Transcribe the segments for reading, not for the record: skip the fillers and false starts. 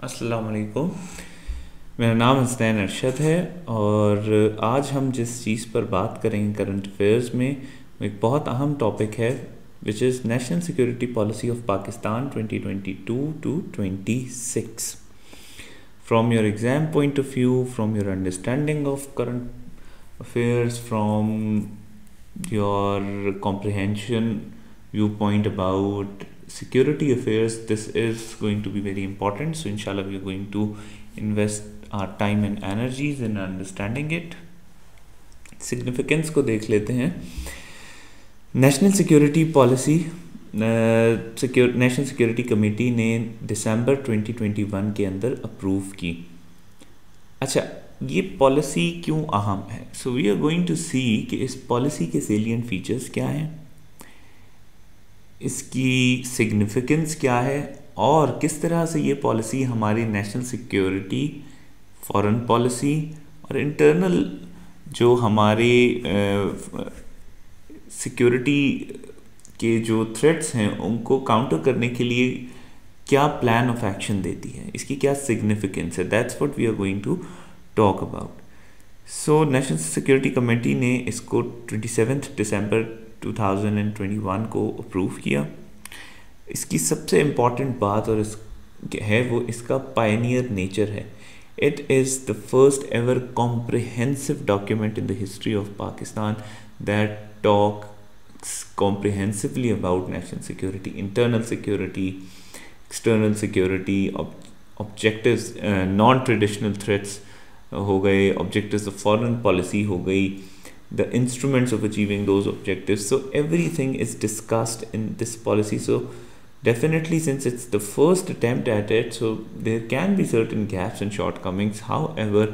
अस्सलाम वालेकुम। मेरा नाम हसनैन अरशद है और आज हम जिस चीज़ पर बात करेंगे करंट अफेयर्स में वो एक बहुत अहम टॉपिक है which is national security policy of Pakistan 2022 to 26। From your exam point of view, from your understanding of current affairs, from your comprehension viewpoint about security affairs, this is going to be very important. So inshallah we are going to invest our time and energies in understanding it. Significance को देख लेते हैं। National security policy national security committee ने दिसंबर 2021 के अंदर approve की। अच्छा, ये पॉलिसी क्यों अहम है? So we are going to see कि इस पॉलिसी के सेलिएंट फीचर्स क्या हैं, इसकी सिग्निफिकेंस क्या है और किस तरह से ये पॉलिसी हमारी नेशनल सिक्योरिटी, फॉरेन पॉलिसी और इंटरनल जो हमारे सिक्योरिटी के जो थ्रेट्स हैं उनको काउंटर करने के लिए क्या प्लान ऑफ एक्शन देती है, इसकी क्या सिग्निफिकेंस है। That's what we are going to talk about. So national security committee ने इसको 27 दिसंबर 2021 को अप्रूव किया। इसकी सबसे इम्पॉर्टेंट बात और है वो इसका पायनियर नेचर है। It is the first ever comprehensive document in the history of Pakistan that talks comprehensively about national security, internal security, external security, objectives, non-traditional threats हो गए, objectives of foreign policy हो गई, the instruments of achieving those objectives. So everything is discussed in this policy. So definitely, since it's the first attempt at it, so there can be certain gaps and shortcomings. However,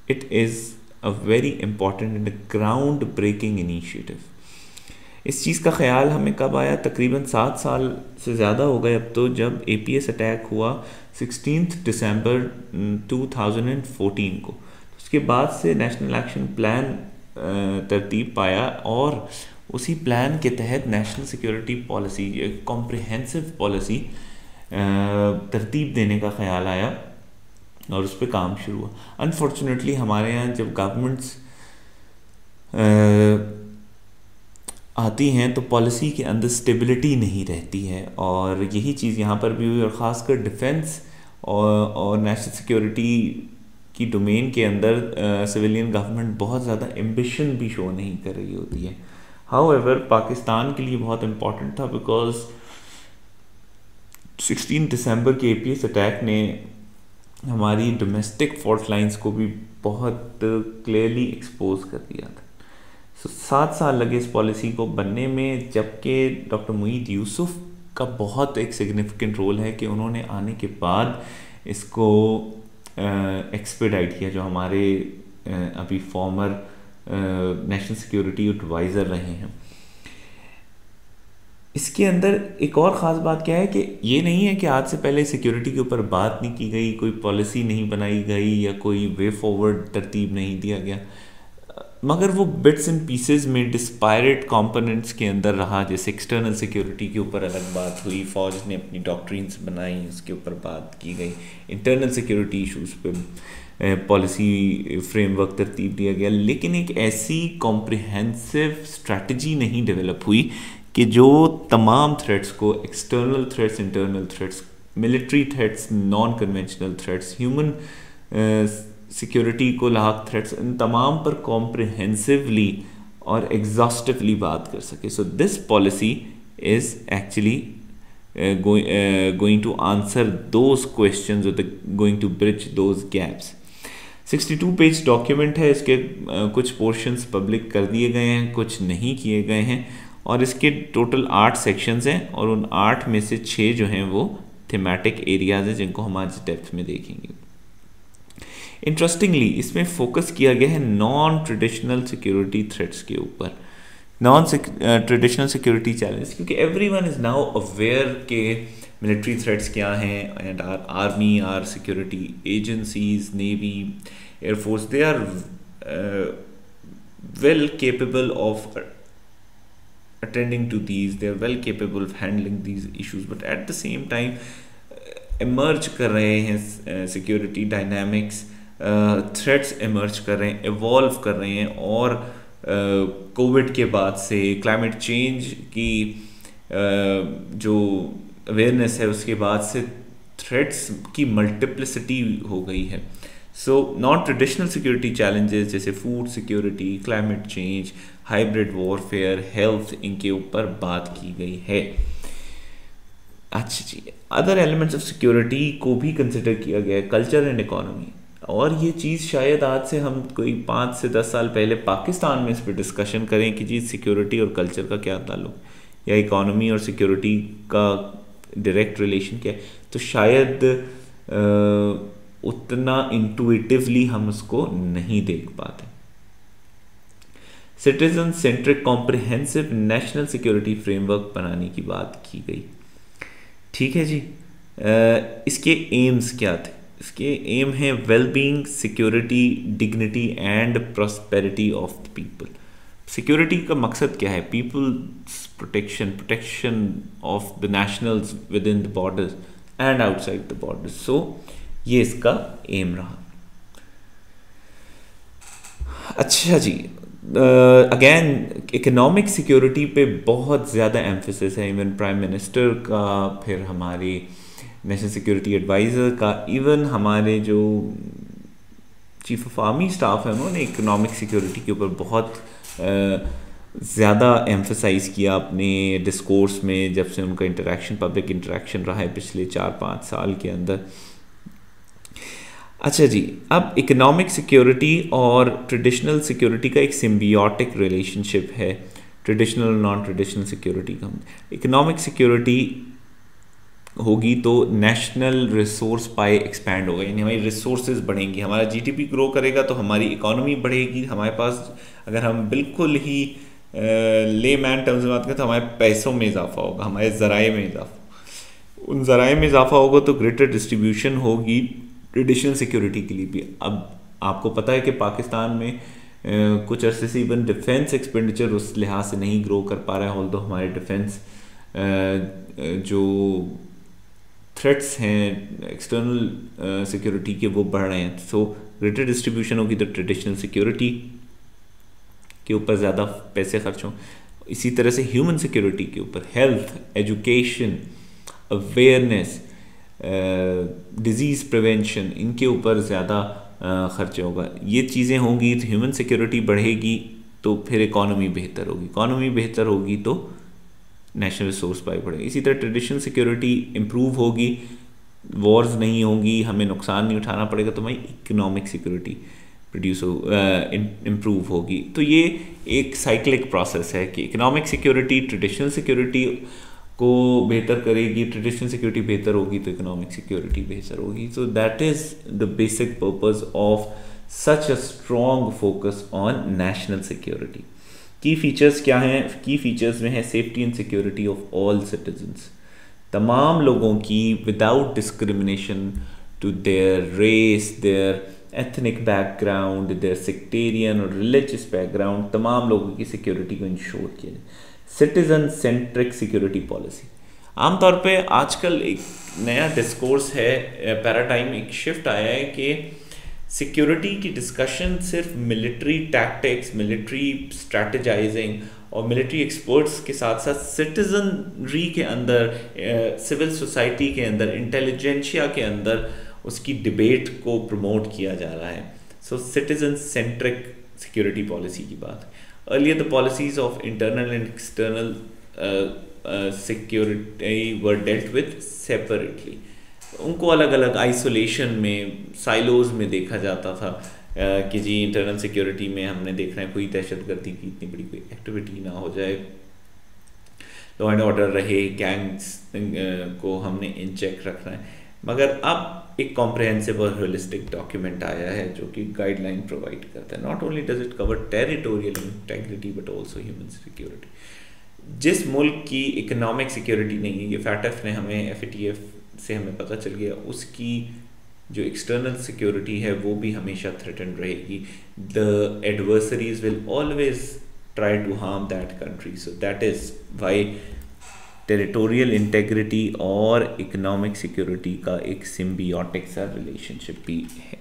it is a very important and a ground-breaking initiative. इस चीज़ का ख्याल हमें कब आया? तकरीबन 7 साल से ज़्यादा हो गए अब तो, जब APS अटैक हुआ 16 दिसंबर 2014 को। उसके बाद से नेशनल एक्शन प्लान तरतीब पाया और उसी प्लान के तहत नेशनल सिक्योरिटी पॉलिसी, एक कॉम्प्रिहेंसिव पॉलिसी तरतीब देने का ख्याल आया और उस पर काम शुरू हुआ। अनफॉर्चुनेटली हमारे यहाँ जब गवर्नमेंट्स आती हैं तो पॉलिसी के अंदर स्टेबिलिटी नहीं रहती है और यही चीज़ यहाँ पर भी हुई। और ख़ासकर डिफेंस और नेशनल सिक्योरिटी की डोमेन के अंदर सिविलियन गवर्नमेंट बहुत ज़्यादा एम्बिशन भी शो नहीं कर रही होती है। हाउएवर पाकिस्तान के लिए बहुत इम्पॉर्टेंट था बिकॉज 16 दिसंबर के APS अटैक ने हमारी डोमेस्टिक फॉल्ट लाइंस को भी बहुत क्लियरली एक्सपोज कर दिया था। 7 साल लगे इस पॉलिसी को बनने में, जबकि डॉक्टर मुईद यूसुफ का बहुत एक सिग्निफिकेंट रोल है कि उन्होंने आने के बाद इसको एक्सपेडाइट किया, जो हमारे अभी फॉर्मर नेशनल सिक्योरिटी एडवाइज़र रहे हैं। इसके अंदर एक और ख़ास बात क्या है कि ये नहीं है कि आज से पहले सिक्योरिटी के ऊपर बात नहीं की गई, कोई पॉलिसी नहीं बनाई गई या कोई वे फॉरवर्ड तरतीब नहीं दिया गया, मगर वो बिट्स एंड पीसेस में डिस्पायरेट कंपोनेंट्स के अंदर रहा। जैसे एक्सटर्नल सिक्योरिटी के ऊपर अलग बात हुई, फ़ौज ने अपनी डॉक्ट्रिन्स बनाई, उसके ऊपर बात की गई। इंटरनल सिक्योरिटी इशूज़ पे पॉलिसी फ्रेमवर्क तरतीब दिया गया, लेकिन एक ऐसी कॉम्प्रिहेंसिव स्ट्रैटेजी नहीं डेवलप हुई कि जो तमाम थ्रेट्स को, external threats, internal threats, military threats, non conventional threats, human security को लाक थ्रेट्स, इन तमाम पर कॉम्प्रिहेंसिवली और एग्जॉस्टिवली बात कर सके। So this policy is actually going to answer those questions और going to bridge those gaps. 62 page document है, इसके कुछ पोर्शंस पब्लिक कर दिए गए हैं, कुछ नहीं किए गए हैं और इसके टोटल 8 सेक्शंस हैं और उन 8 में से 6 जो हैं वो थीमेटिक एरियाज हैं जिनको हम आज डेप्थ में देखेंगे। इंटरेस्टिंगली इसमें फोकस किया गया है नॉन ट्रेडिशनल सिक्योरिटी थ्रेट्स के ऊपर, नॉन ट्रेडिशनल सिक्योरिटी चैलेंज, क्योंकि एवरीवन इज़ नाउ अवेयर के मिलिट्री थ्रेट्स क्या हैं and our army, our security agencies, navy, air force, they are well capable of attending to these, they are well capable of handling these issues, but at the same time emerge कर रहे हैं, security dynamics, threats emerge कर रहे हैं, evolve कर रहे हैं, और कोविड के बाद से क्लाइमेट चेंज की जो अवेयरनेस है उसके बाद से थ्रेट्स की मल्टीप्लिसिटी हो गई है। So non traditional security challenges जैसे food security, climate change, hybrid warfare, health, इनके ऊपर बात की गई है। अच्छा जी, अदर एलिमेंट्स ऑफ सिक्योरिटी को भी कंसिडर किया गया है, कल्चर एंड इकोनॉमी। और ये चीज़ शायद आज से हम कोई 5 से 10 साल पहले पाकिस्तान में इस पर डिस्कशन करें कि जी सिक्योरिटी और कल्चर का क्या ताल्लुक, या इकोनॉमी और सिक्योरिटी का डायरेक्ट रिलेशन क्या है, तो शायद उतना इंटुइटिवली हम उसको नहीं देख पाते। Citizen centric comprehensive national security framework बनाने की बात की गई। ठीक है जी, इसके एम्स क्या थे? इसके एम है wellbeing, security, dignity and prosperity of the people. Security का मकसद क्या है? People's protection, protection of the nationals within the borders and outside the borders. So ये इसका एम रहा। अच्छा जी, अगेन इकोनॉमिक सिक्योरिटी पे बहुत ज़्यादा एम्फेसिस है, इवन प्राइम मिनिस्टर का, फिर हमारे नेशनल सिक्योरिटी एडवाइज़र का, इवन हमारे जो चीफ ऑफ आर्मी स्टाफ है उन्होंने इकोनॉमिक सिक्योरिटी के ऊपर बहुत ज़्यादा एम्फसाइज़ किया अपने डिस्कोर्स में, जब से उनका इंटरेक्शन, पब्लिक इंटरेक्शन रहा है पिछले 4-5 साल के अंदर। अच्छा जी, अब इकोनॉमिक सिक्योरिटी और ट्रेडिशनल सिक्योरिटी का एक सिम्बियोटिक रिलेशनशिप है, ट्रेडिशनल और नॉन ट्रेडिशनल सिक्योरिटी का। इकोनॉमिक सिक्योरिटी होगी तो नेशनल रिसोर्स पाए एक्सपैंड होगा, यानी हमारी रिसोर्सेज बढ़ेंगी, हमारा जीडीपी ग्रो करेगा तो हमारी इकोनॉमी बढ़ेगी। हमारे पास, अगर हम बिल्कुल ही ले मैन टर्म्स में बात करें, तो हमारे पैसों में इजाफा होगा, हमारे ज़राए में इजाफा, उन ज़राए में इजाफा होगा तो ग्रेटर डिस्ट्रीब्यूशन होगी ट्रेडिशनल सिक्योरिटी के लिए भी। अब आपको पता है कि पाकिस्तान में कुछ अरसे से इवन डिफेंस एक्सपेंडिचर उस लिहाज से नहीं ग्रो कर पा रहा है, ऑल्दो हमारे डिफेंस जो थ्रेट्स हैं एक्सटर्नल सिक्योरिटी के वो बढ़ रहे हैं। सो ग्रेटर डिस्ट्रीब्यूशन होगी तो ट्रेडिशनल सिक्योरिटी के ऊपर ज़्यादा पैसे खर्च हों। इसी तरह से ह्यूमन सिक्योरिटी के ऊपर health, education, awareness, disease prevention, इनके ऊपर ज़्यादा खर्च होगा। ये चीज़ें होंगी तो ह्यूमन सिक्योरिटी बढ़ेगी, तो फिर इकॉनमी बेहतर होगी, इकॉनमी बेहतर होगी तो नेशनल रिसोर्स पाई बढ़ेगी। इसी तरह ट्रेडिशनल सिक्योरिटी इम्प्रूव होगी, वॉर्स नहीं होंगी, हमें नुकसान नहीं उठाना पड़ेगा, तो हमारी इकोनॉमिक सिक्योरिटी प्रोड्यूस हो इम्प्रूव होगी। तो ये एक साइक्लिक प्रोसेस है कि इकोनॉमिक सिक्योरिटी ट्रेडिशनल सिक्योरिटी को बेहतर करेगी, ट्रेडिशनल सिक्योरिटी बेहतर होगी तो इकोनॉमिक सिक्योरिटी बेहतर होगी। So that is the basic purpose of such a strong focus on national security. Key features क्या हैं? की फीचर्स में है safety and security of all citizens, तमाम लोगों की without discrimination to their race, their ethnic background, their sectarian और religious background, तमाम लोगों की सिक्योरिटी को इंश्योर किया जाए। सिटीजन सेंट्रिक सिक्योरिटी पॉलिसी, आमतौर पे आजकल एक नया डिस्कोर्स है, पैराडाइम, एक शिफ्ट आया है कि सिक्योरिटी की डिस्कशन सिर्फ मिलिट्री टैक्टिक्स, मिलिट्री स्ट्रैटेजाइजिंग और मिलिट्री एक्सपर्ट्स के साथ साथ सिटीजनरी के अंदर, सिविल सोसाइटी के अंदर, इंटेलिजेंशिया के अंदर उसकी डिबेट को प्रमोट किया जा रहा है। सो सिटीजन सेंट्रिक सिक्योरिटी पॉलिसी की बात है। Earlier, the policies of internal and external security were dealt with separately. उनको अलग अलग आइसोलेशन में, साइलोज में देखा जाता था कि जी इंटरनल सिक्योरिटी में हमने देख रहे हैं कोई दहशतगर्दी की इतनी बड़ी कोई एक्टिविटी ना हो जाए, लॉ एंड ऑर्डर रहे, गैंग्स को हमने इन चेक रखना है। मगर अब एक कॉम्प्रिहेंसिव और होलिस्टिक डॉक्यूमेंट आया है जो कि गाइडलाइन प्रोवाइड करता है। Not only does it cover territorial integrity but also human security. जिस मुल्क की इकोनॉमिक सिक्योरिटी नहीं है, ये फैटफ ने हमें, FATF से हमें पता चल गया, उसकी जो एक्सटर्नल सिक्योरिटी है वो भी हमेशा थ्रेटन्ड रहेगी। The adversaries will always try to harm that country. So that is why territorial integrity और इकोनॉमिक सिक्योरिटी का एक सिम्बियोटिक सा रिलेशनशिप भी है।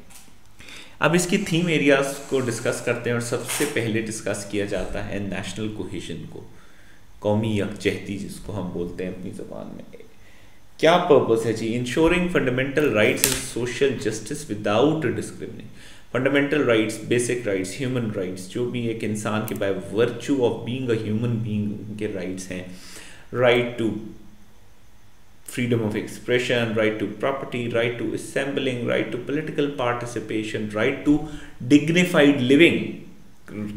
अब इसकी थीम एरियाज को डिस्कस करते हैं और सबसे पहले डिस्कस किया जाता है नेशनल कोहेजन को, कौमी यकजहती जिसको हम बोलते हैं अपनी ज़बान में। क्या पर्पस है जी? Ensuring fundamental rights and social justice without discrimination. Fundamental rights, basic rights, human rights, जो भी एक इंसान के by virtue of being a human being उनके राइट्स हैं। Right to freedom of expression, right to property, right to assembling, right to political participation, right to dignified living,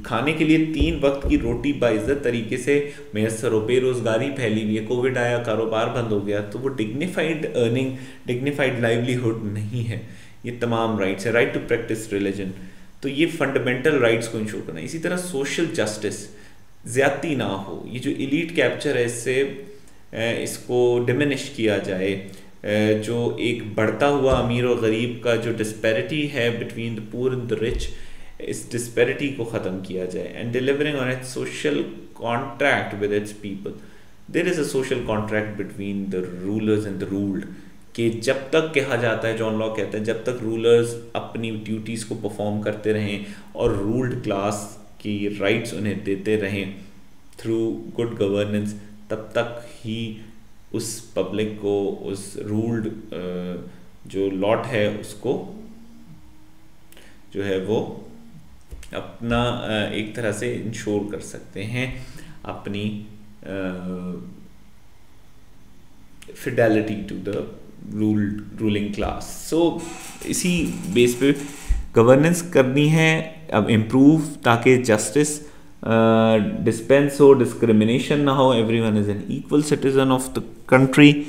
खाने के लिए 3 वक्त की रोटी बाइज्जत तरीके से मैसर हो। बेरोजगारी फैली हुई है, कोविड आया, कारोबार बंद हो गया, तो वो डिग्निफाइड अर्निंग, डिग्निफाइड लाइवलीहुड नहीं है। ये तमाम राइट्स है। राइट टू प्रैक्टिस रिलीजन, तो ये फंडामेंटल राइट्स को इंश्योर करना है। इसी तरह सोशल जस्टिस, ज्यादती ना हो, ये जो एलीट कैप्चर है इससे इसको डिमिनिश किया जाए, जो एक बढ़ता हुआ अमीर और गरीब का जो डिस्पैरिटी है between the poor and the rich, इस डिस्पैरिटी को ख़त्म किया जाए। And delivering on its social contract with its people. There is a social contract between the rulers and the ruled, कि जब तक कहा जाता है, जॉन लॉक कहते हैं, जब तक रूलर्स अपनी ड्यूटीज़ को परफॉर्म करते रहें और रूल्ड क्लास की राइट्स उन्हें देते रहें थ्रू गुड गवर्नेंस, तब तक ही उस पब्लिक को, उस रूल्ड जो लॉट है उसको जो है वो अपना एक तरह से इंश्योर कर सकते हैं अपनी fidelity to the ruling class. So इसी बेस पे गवर्नेंस करनी है अब इम्प्रूव, ताकि जस्टिस डिस्पेंस हो, डिस्क्रिमिनेशन ना हो, everyone is an equal citizen of the country,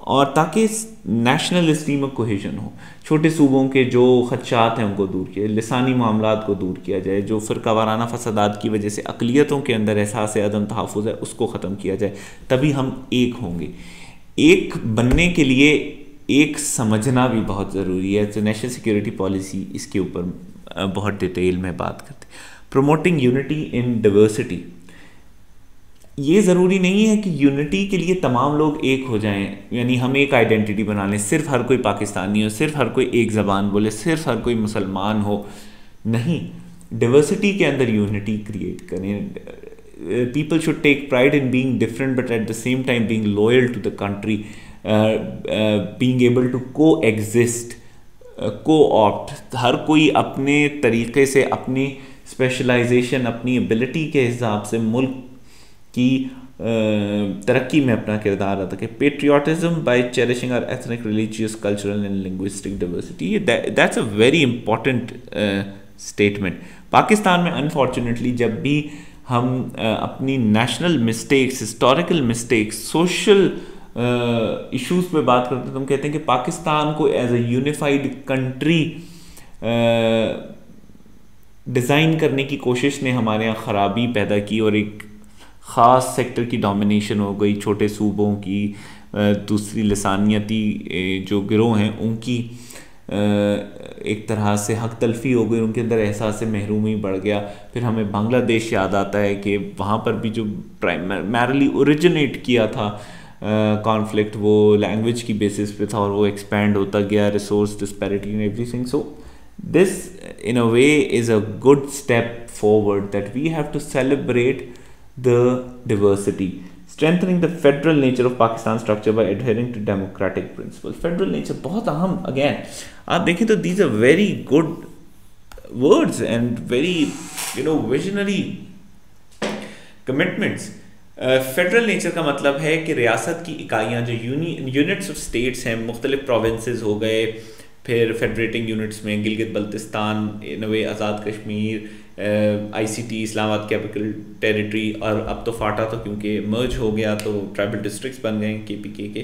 और ताकि नेशनलिज्म में कोहेजन हो। छोटे सूबों के जो खदशात हैं उनको दूर किया, लिसानी मामलात को दूर किया जाए, जो फ़िरका वाराना फसादात की वजह से अक़लियतों के अंदर एहसास अदम तहफ़्फ़ुज़ है उसको ख़त्म किया जाए, तभी हम एक होंगे। एक बनने के लिए एक समझना भी बहुत ज़रूरी है। तो नेशनल सिक्योरिटी पॉलिसी इसके ऊपर बहुत डिटेल में बात करते हैं। प्रमोटिंग यूनिटी इन डाइवर्सिटी, ये ज़रूरी नहीं है कि यूनिटी के लिए तमाम लोग एक हो जाएं, यानी हम एक आइडेंटिटी बना लें, सिर्फ हर कोई पाकिस्तानी हो, सिर्फ हर कोई एक ज़बान बोले, सिर्फ हर कोई मुसलमान हो। नहीं, डाइवर्सिटी के अंदर यूनिटी क्रिएट करें। People should take pride in being different but at the same time being loyal to the country, being able to coexist, coopt. हर कोई अपने तरीके से, अपनी स्पेशलाइजेशन, अपनी एबिलिटी के हिसाब से मुल्क की तरक्की में अपना किरदार अदा करे। Patriotism by cherishing our ethnic, religious, cultural and linguistic diversity, that's a very important statement. Pakistan में अनफॉर्चुनेटली जब भी हम अपनी national mistakes, historical mistakes, social issues पे बात करते हैं तो हम कहते हैं कि पाकिस्तान को as a unified country design करने की कोशिश ने हमारे यहाँ ख़राबी पैदा की और एक ख़ास सेक्टर की डोमिनेशन हो गई, छोटे सूबों की, दूसरी लसानियती जो गिरोह हैं उनकी एक तरह से हक तलफी हो गई, उनके अंदर एहसास से महरूमी बढ़ गया। फिर हमें बांग्लादेश याद आता है कि वहाँ पर भी जो प्राइमरली ओरिजिनेट किया था कॉन्फ्लिक्ट, वो लैंग्वेज की बेसिस पे था और वो एक्सपैंड होता गया, resource disparity and everything. So this in a way is a good step forward that we have to celebrate the diversity, strengthening the federal nature of Pakistan structure by adhering to democratic principles. Federal nature बहुत अहम, again आप देखें तो these are very good words and very visionary commitments. Federal nature का मतलब है कि रियासत की इकाइयाँ जो यूनिट्स ऑफ स्टेट्स हैं, मुख्तलिफ प्रोविंसेस हो गए, फिर फेडरेटिंग यूनिट्स में Gilgit Baltistan, in way Azad Kashmir, ICT Islamabad capital territory, और अब तो फाटा तो क्योंकि मर्ज हो गया तो ट्राइबल डिस्ट्रिक्ट्स बन गए KPK के।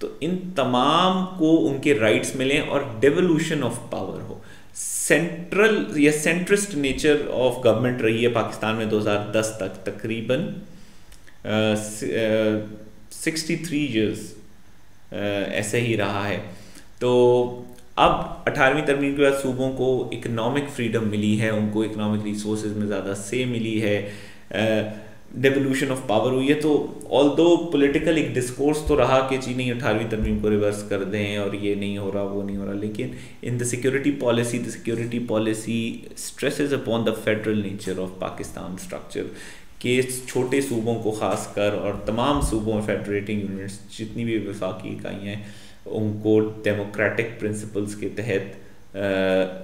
तो इन तमाम को उनके राइट्स मिलें और डेवोल्यूशन ऑफ पावर हो। सेंट्रल या सेंट्रिस्ट नेचर ऑफ गवर्नमेंट रही है पाकिस्तान में 2010 तक, तकरीबन 63 ईयर्स ऐसे ही रहा है। तो अब 18वीं तरमीम के बाद सूबों को इकोनॉमिक फ्रीडम मिली है, उनको इकोनॉमिक रिसोर्सेज में ज़्यादा से मिली है, डेवोल्यूशन ऑफ पावर हुई है। तो ऑल्दो पॉलिटिकल एक डिस्कोर्स तो रहा कि जी नहीं 18वीं तरमीम को रिवर्स कर दें और ये नहीं हो रहा वो नहीं हो रहा, लेकिन in the security policy stresses upon the federal nature of Pakistan structure के छोटे सूबों को खासकर और तमाम सूबों फेडरेटिंग यूनिट्स जितनी भी वफाकी इकाइयाँ हैं उनको डेमोक्रेटिक प्रिंसिपल्स के तहत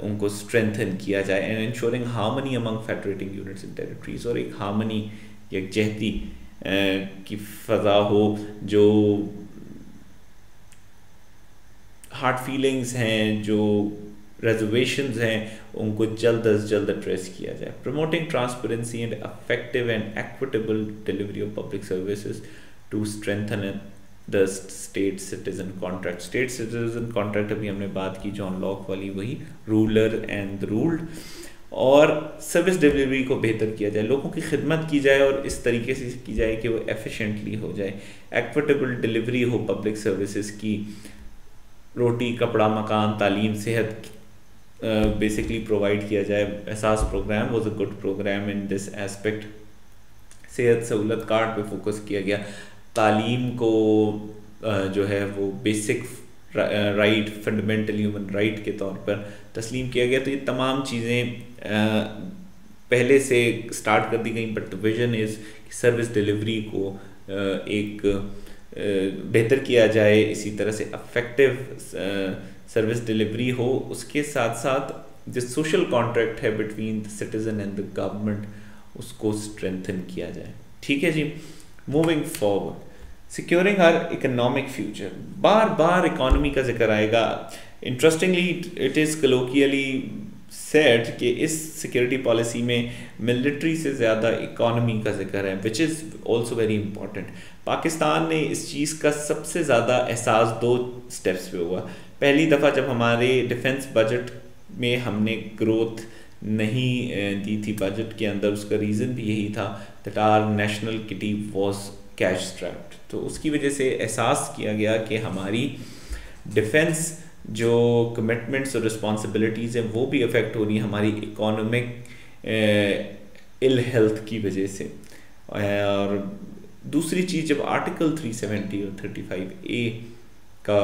उनको स्ट्रेंथन किया जाए and ensuring harmony among federating units in territories, और एक हार्मनी यकजहती की फ़ज़ा हो, जो हार्ट फीलिंग्स हैं, जो रिजर्वेशंस हैं, उनको जल्द अज जल्द एड्रेस किया जाए। Promoting transparency and effective and equitable delivery of public services to strengthen the state citizen contract. State citizen contract अभी हमने बात की जॉन लॉक वाली, वही रूलर एंड रूल्ड, और सर्विस डिलीवरी को बेहतर किया जाए, लोगों की खिदमत की जाए और इस तरीके से की जाए कि वो एफिशिएंटली हो जाए। एक्विटेबल डिलीवरी हो पब्लिक सर्विसेज की, रोटी कपड़ा मकान तालीम सेहत बेसिकली प्रोवाइड किया जाए। Ehsaas programme was a good programme in this aspect. Sehat Sahulat card पे फोकस किया गया, तालीम को जो है वो basic right fundamental human right के तौर पर तस्लीम किया गया। तो ये तमाम चीज़ें पहले से स्टार्ट कर दी गई, बट विजन इज़ कि सर्विस डिलीवरी को एक बेहतर किया जाए, इसी तरह से अफेक्टिव सर्विस डिलीवरी हो। उसके साथ साथ जो सोशल कॉन्ट्रैक्ट है between the citizen and the government, उसको स्ट्रेंथन किया जाए। ठीक है जी, moving forward, securing our economic future. बार बार इकोनॉमी का जिक्र आएगा। Interestingly it is colloquially said कि इस सिक्योरिटी पॉलिसी में मिलिट्री से ज़्यादा इकोनॉमी का जिक्र है, which is also very important. Pakistan ने इस चीज़ का सबसे ज़्यादा एहसास 2 स्टेप्स पे हुआ। पहली दफ़ा जब हमारे डिफेंस बजट में हमने ग्रोथ नहीं दी थी बजट के अंदर, उसका रीज़न भी यही था that our national kitty was cash strapped. तो उसकी वजह से एहसास किया गया कि हमारी डिफेंस जो कमिटमेंट्स और रिस्पॉन्सिबिलिटीज़ हैं वो भी अफेक्ट हो रही है हमारी इकोनॉमिक इल हेल्थ की वजह से। और दूसरी चीज़, जब आर्टिकल 370 और 35A का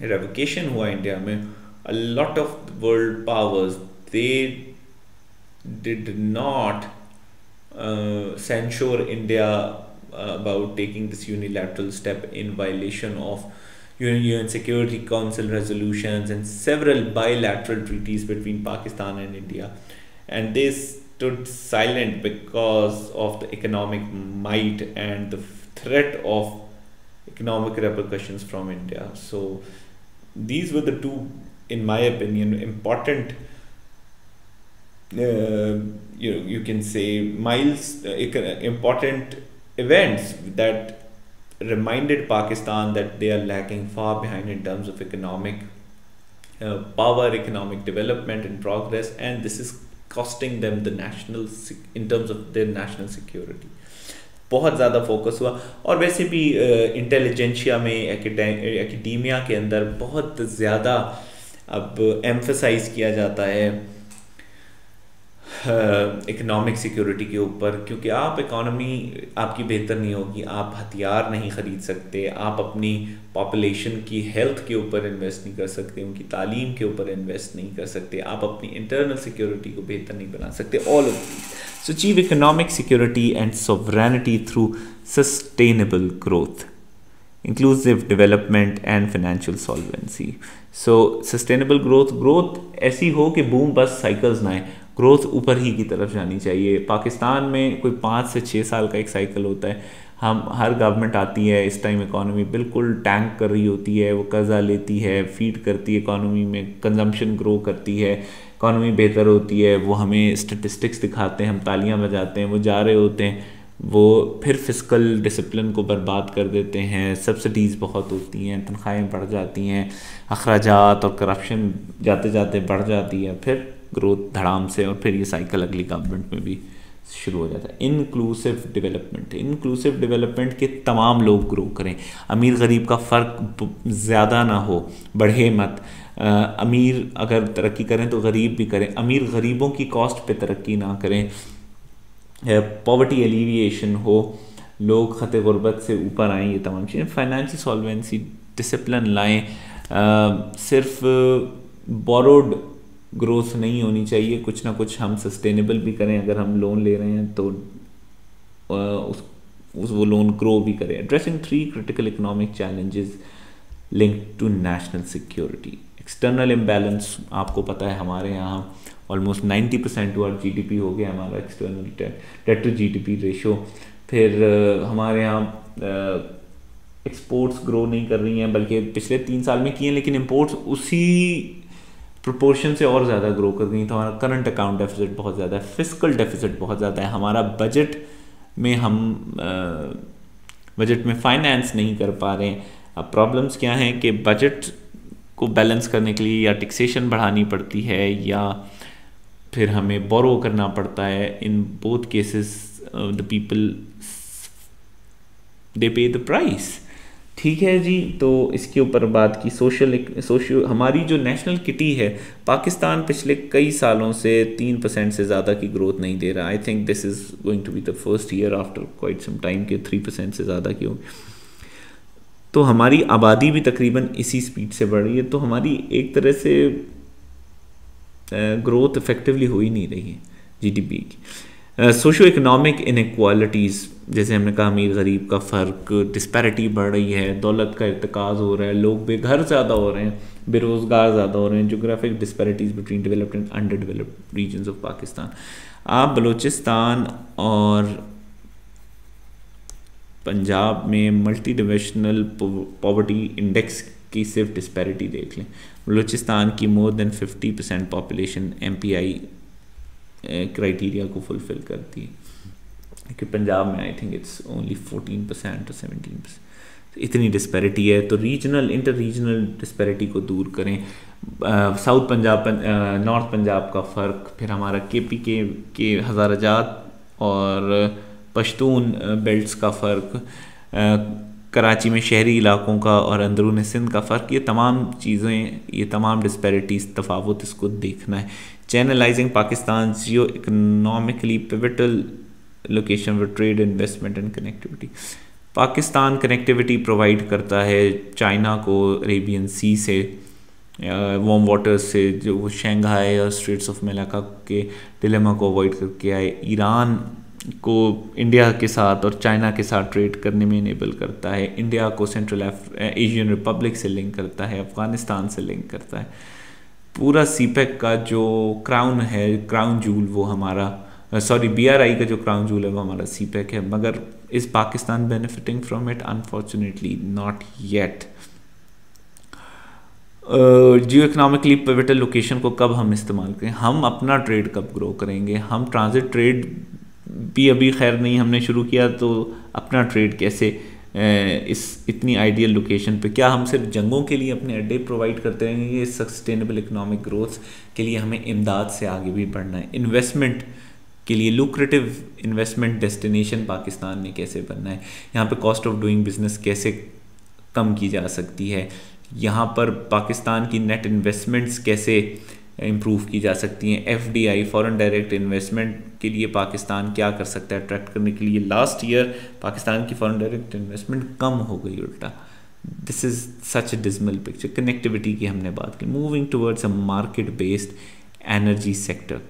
रेवोकेशन हुआ इंडिया में, a lot of world powers they did not censure India about taking this unilateral step in violation of UN Security Council resolutions and several bilateral treaties between Pakistan and India, and they stood silent because of the economic might and the threat of economic repercussions from India. So these were the two, in my opinion, important you can say important events that reminded Pakistan that they are lagging far behind in terms of economic power, economic development and progress, and this is costing them the national in terms of their national security. बहुत ज़्यादा focus हुआ। और वैसे भी intelligentsia में academia के अंदर बहुत ज़्यादा अब एम्फसाइज किया जाता है इकोनॉमिक सिक्योरिटी के ऊपर, क्योंकि आप इकोनॉमी आपकी बेहतर नहीं होगी, आप हथियार नहीं ख़रीद सकते, आप अपनी पॉपुलेशन की हेल्थ के ऊपर इन्वेस्ट नहीं कर सकते, उनकी तालीम के ऊपर इन्वेस्ट नहीं कर सकते, आप अपनी इंटरनल सिक्योरिटी को बेहतर नहीं बना सकते। All of these. So achieve economic security and sovereignty through sustainable growth, inclusive development and financial solvency. So sustainable growth ऐसी हो कि बूम बस साइकिल्स ना आए, ग्रोथ ऊपर ही की तरफ जानी चाहिए। पाकिस्तान में कोई 5 से 6 साल का एक साइकिल होता है। हम हर गवर्नमेंट आती है, इस टाइम इकॉनमी बिल्कुल टैंक कर रही होती है, वो कर्जा लेती है, फीड करती है इकॉनमी में, कंजम्पशन ग्रो करती है, इकॉनमी बेहतर होती है, वो हमें स्टेटिस्टिक्स दिखाते हैं, हम तालियां बजाते हैं, वो जा रहे होते हैं, वो फिर फिस्कल डिसिप्लिन को बर्बाद कर देते हैं, सब्सिडीज़ बहुत होती हैं, तनख्वाहें बढ़ जाती हैं, अखराजात और करप्शन जाते जाते बढ़ जाती है, फिर ग्रोथ धड़ाम से, और फिर ये साइकिल अगली गवर्नमेंट में भी शुरू हो जाता है। इंक्लूसिव डेवलपमेंट के तमाम लोग ग्रो करें, अमीर गरीब का फ़र्क ज़्यादा ना हो, बढ़े मत। अमीर अगर तरक्की करें तो गरीब भी करें, अमीर गरीबों की कॉस्ट पे तरक्की ना करें। पॉवर्टी एलिविएशन हो, लोग खत गुर्बत से ऊपर आएँ, ये तमाम चीज़ें। फाइनेंशियल सॉल्वेंसी, डिसिप्लिन लाएँ, सिर्फ बोरोड ग्रोथ नहीं होनी चाहिए, कुछ ना कुछ हम सस्टेनेबल भी करें। अगर हम लोन ले रहे हैं तो वो लोन ग्रो भी करें। Addressing 3 critical economic challenges linked to national security. External imbalance, आपको पता है हमारे यहाँ ऑलमोस्ट 90% टू आवर GDP हो गया हमारा external debt to GDP ratio. फिर हमारे यहाँ एक्सपोर्ट्स ग्रो नहीं कर रही हैं, बल्कि पिछले 3 साल में किए हैं, लेकिन इम्पोर्ट्स उसी प्रोपोर्शन से और ज़्यादा ग्रो कर गई। तो हमारा करंट अकाउंट डेफिसिट बहुत ज़्यादा है, फिस्कल डेफिसिट बहुत ज़्यादा है। हमारा बजट में फाइनेंस नहीं कर पा रहे हैं। अब प्रॉब्लम्स क्या हैं कि बजट को बैलेंस करने के लिए या टैक्सेशन बढ़ानी पड़ती है या फिर हमें बोरो करना पड़ता है। In both cases the people they पे द प्राइस। ठीक है जी, तो इसके ऊपर बात की। सोशल हमारी जो नेशनल किटी है, पाकिस्तान पिछले कई सालों से 3% से ज़्यादा की ग्रोथ नहीं दे रहा। I think this is going to be the first year after quite some time के 3% से ज़्यादा की होगी। तो हमारी आबादी भी तकरीबन इसी स्पीड से बढ़ रही है, तो हमारी एक तरह से ग्रोथ इफेक्टिवली हो ही नहीं रही है GDP की। सोशो इकोनॉमिक इनइक्वालिटीज़, जैसे हमने कहा अमीर गरीब का फ़र्क, डिस्पैरिटी बढ़ रही है, दौलत का इर्तिकाज़ हो रहा है, लोग बेघर ज़्यादा हो रहे हैं, बेरोज़गार ज़्यादा हो रहे हैं। Geographic disparities between developed and underdeveloped regions of Pakistan. आप बलूचिस्तान और पंजाब में मल्टी डिविजनल पॉवर्टी इंडेक्स की सिर्फ डिस्पैरिटी देख लें। बलूचिस्तान की more than 50% population MPI criteria को फुलफ़िल करती है, कि पंजाब में आई थिंक इट्स ओनली 14% और 17%। इतनी डिस्पैरिटी है, तो रीजनल इंटर रीजनल डिस्पैरिटी को दूर करें। साउथ पंजाब नॉर्थ पंजाब का फ़र्क, फिर हमारा KP के हज़ारजात और पश्तून बेल्ट्स का फ़र्क, कराची में शहरी इलाकों का और अंदरून सिंध का फ़र्क, ये तमाम चीज़ें, ये तमाम डिस्पैरिटीज़, तफावत, इसको देखना है। Channelising Pakistan Jio economically pivotal location for trade, investment and connectivity. Pakistan connectivity provide करता है चाइना को अरेबियन सी से, वार्म वाटर्स से, जो वो शंघाई और स्ट्रेट्स ऑफ मलाक्का के डिलेमा को अवॉइड करके आए। ईरान को इंडिया के साथ और चाइना के साथ ट्रेड करने में इनेबल करता है। इंडिया को सेंट्रल एशियन रिपब्लिक से लिंक करता है, अफ़गानिस्तान से लिंक करता है। पूरा CPEC का जो क्राउन है, क्राउन जूल, वो हमारा BRI का जो क्राउन जूल है वो हमारा CPEC है। मगर is Pakistan benefiting from it? Unfortunately not yet. Jio economically pivotal location को कब हम इस्तेमाल करें? हम अपना ट्रेड कब ग्रो करेंगे? हम ट्रांजिट ट्रेड भी अभी खैर नहीं हमने शुरू किया, तो अपना ट्रेड कैसे इस इतनी आइडियल लोकेशन पे? क्या हम सिर्फ जंगों के लिए अपने अड्डे प्रोवाइड करते रहेंगे? ये सस्टेनेबल इकोनॉमिक ग्रोथ के लिए हमें इमदाद से आगे भी बढ़ना है। इन्वेस्टमेंट के लिए लुक्रेटिव इन्वेस्टमेंट डेस्टिनेशन पाकिस्तान में कैसे बनना है? यहाँ पे कॉस्ट ऑफ डूइंग बिजनेस कैसे कम की जा सकती है? यहाँ पर पाकिस्तान की नेट इन्वेस्टमेंट्स कैसे इम्प्रूव की जा सकती हैं? FDI फॉरेन डायरेक्ट इन्वेस्टमेंट के लिए पाकिस्तान क्या कर सकता है अट्रैक्ट करने के लिए? लास्ट ईयर पाकिस्तान की फॉरेन डायरेक्ट इन्वेस्टमेंट कम हो गई उल्टा। This is such A dismal picture. Connectivity की हमने बात की। Moving towards a market based energy sector.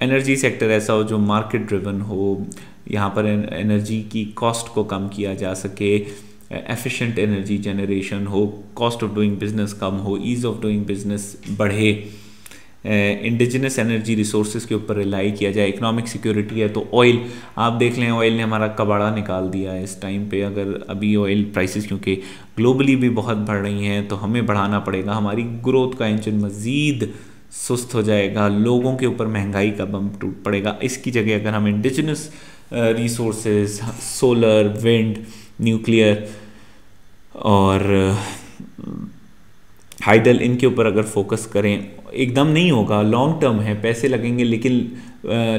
Energy sector ऐसा हो जो मार्केट ड्रिवन हो, यहाँ पर एनर्जी की कॉस्ट को कम किया जा सके, एफिशिएंट एनर्जी जनरेशन हो, कॉस्ट ऑफ डूइंग बिजनेस कम हो, ईज़ ऑफ डूइंग बिजनेस बढ़े, इंडिजिनस एनर्जी रिसोर्सेज के ऊपर रिलाई किया जाए। इकोनॉमिक सिक्योरिटी है तो ऑयल, आप देख लें ऑयल ने हमारा कबाड़ा निकाल दिया है इस टाइम पे। अगर अभी ऑयल प्राइसेस क्योंकि ग्लोबली भी बहुत बढ़ रही हैं तो हमें बढ़ाना पड़ेगा, हमारी ग्रोथ का इंजन मज़ीद सुस्त हो जाएगा, लोगों के ऊपर महंगाई का बम टूट पड़ेगा। इसकी जगह अगर हम indigenous resources, solar, wind, nuclear और हाइडल, इनके ऊपर अगर फोकस करें, एकदम नहीं होगा, लॉन्ग टर्म है, पैसे लगेंगे, लेकिन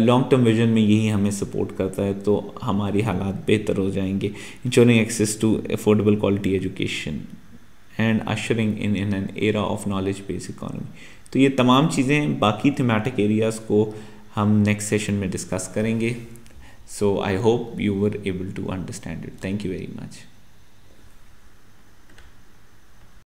लॉन्ग टर्म विजन में यही हमें सपोर्ट करता है, तो हमारी हालात बेहतर हो जाएंगे। Ensuring access to affordable quality education and ushering in an era of knowledge based economy. तो ये तमाम चीज़ें, बाकी थीमेटिक एरियाज़ को हम नेक्स्ट सेशन में डिस्कस करेंगे. So I hope you were able to understand it. Thank you very much.